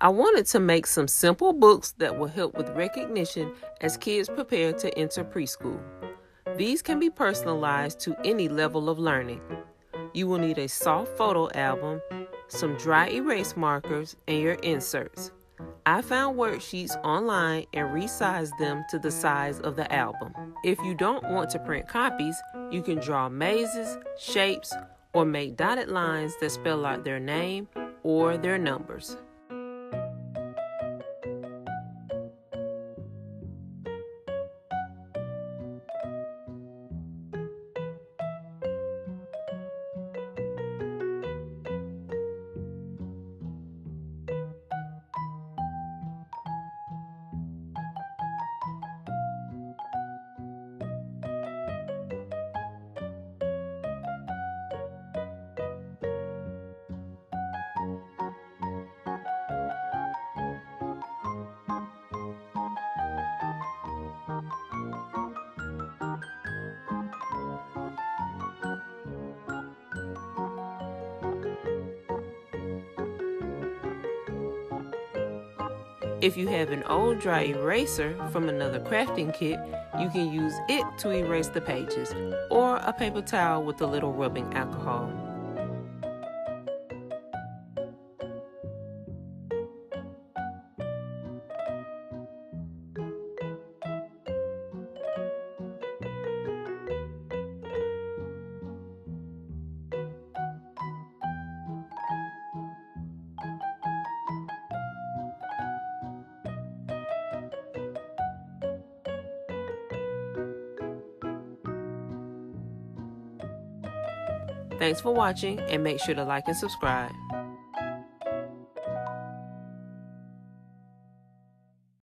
I wanted to make some simple books that will help with recognition as kids prepare to enter preschool. These can be personalized to any level of learning. You will need a soft photo album, some dry erase markers, and your inserts. I found worksheets online and resized them to the size of the album. If you don't want to print copies, you can draw mazes, shapes, or make dotted lines that spell out their name or their numbers. If you have an old dry eraser from another crafting kit, you can use it to erase the pages, or a paper towel with a little rubbing alcohol. Thanks for watching, and make sure to like and subscribe.